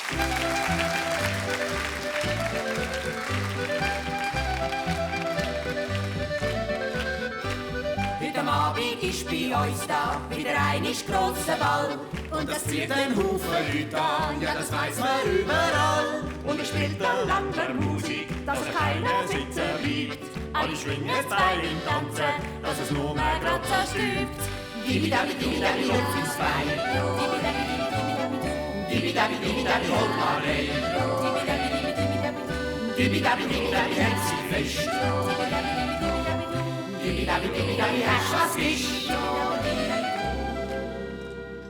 Heute am Abend ist bei uns da wieder ein grosser Ball. Und das zieht einen Haufen Leute an, ja das weiss man überall. Und es spielt eine Landler Musik, dass sich keiner sitzen bleibt. Alle schwingen das Bein im Tanzen, dass es nur mehr grad zerstübt. Dibi-dabi, dibi-dabi, hüpf ins Bein. Dibi-dabi, dibi-dabi, holt mal rein. Dibi-dabi, dibi-dabi, hält sich fest. Dibi-dabi, dibi-dabi, hast was ist.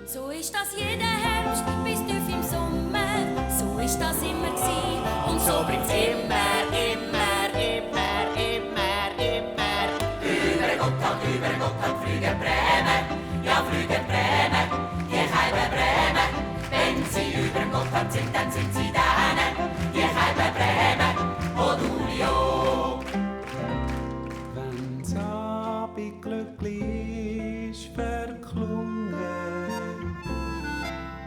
So ist das jeden Herbst bis tief im Sommer. So ist das immer gewesen. Und so bleibt immer, immer, immer, immer, immer. Über Gotthard fliegen Bremen. Ja, fliegen Bremen. Die Keiben Bremen. Wenn sie über Gotthard sind, dann sind sie daheim. Die Keiben Bremen. Oh, Julio. Wenn's Abend glücklich ist verklungen,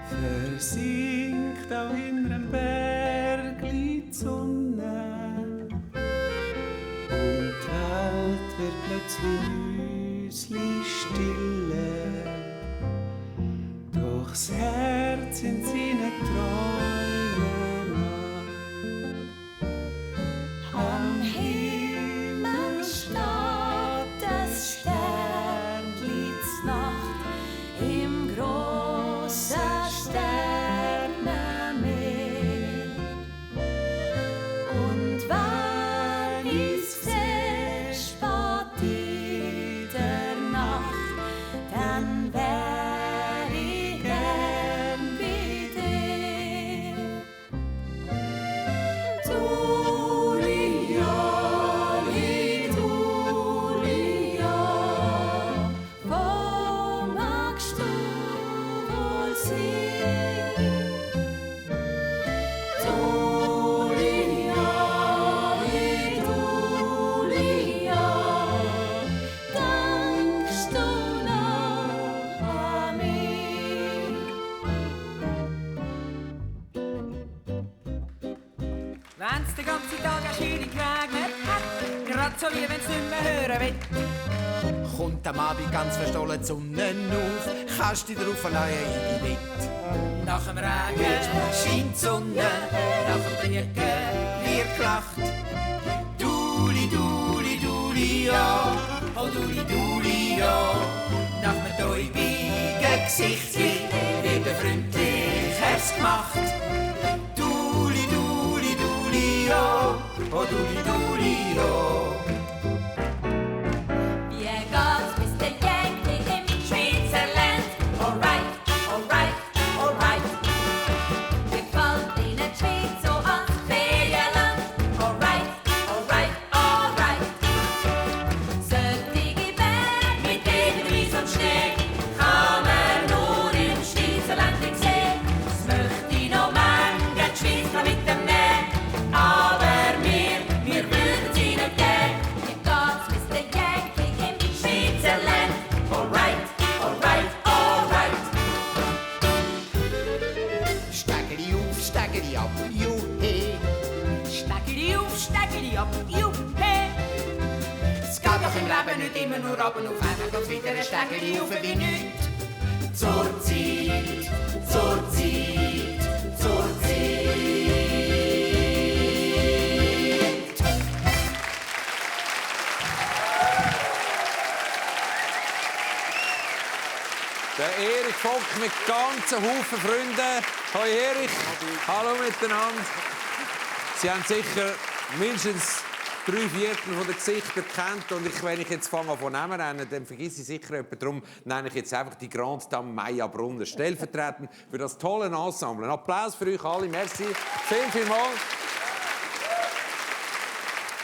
versinkt auch hinter dem Bergli die Sonne. Und die Welt wird plötzlich häuslich stille. Doch das Herz in seinen Träumen nach. Am Himmel steht das Sternli Nacht im grossen Sternenmeer. Und wenn ich's sehe, spät in der Nacht, dann wär ich gern bei dir. Julia, Julia, wo magst du wohl sein? Julia, Julia, denkst du noch an mich? Wenn's den ganzen Tag ein schönig geregnet hat, grad so wie wenn's nicht mehr hören will. Kommt am Abend ganz verstohlen die Sonne auf, kannst dich drauf allein in die Welt. Nach dem Regen scheint die Sonne, nach dem Regen wird gelacht. Duli, Duli, Duli, ja, oh Duli, Duli, ja. Nach dem täubigen Gesicht wird ein freundliches gemacht. Duli, Duli, Duli, ja, oh Duli, Duli, ja. Wie geht's bis der Jäckli im Schweizerland? Alright, alright, alright. Gefällt Ihnen die Schweiz so als Ferienland? Alright, alright, alright. Solche Berge mit Eis und Schnee kann man nur im Schweizerland sehen. Das möchte ich noch manchen die Schweiz mit dem Nähen. Aber wir würden sie nicht geben. Wie geht's bis der Jäckli im Schweizerland? Alright, alright, alright. Steigeri auf, steigeri ab, juhe. Steigeri auf, steigeri ab, juhe. Es geht doch im Leben nicht immer nur ab und auf einmal geht's wieder ein Steigeri auf wie nichts. Zur Zeit, zur Zeit, zur Zeit. Der Erich Vock mit ganzen Haufen Freunden. Hoi Erich. Hallo miteinander. Sie haben sicher mindestens 3/4 der Gesichter kennt. Und wenn ich jetzt fange von Namen nennen, dann vergesse ich sicher jemanden. Darum nenne ich jetzt einfach die Grande Dame Maya Brunner. Stellvertretend für das tolle Ensemble. Ein Applaus für euch alle. Merci. Vielen, vielen Dank.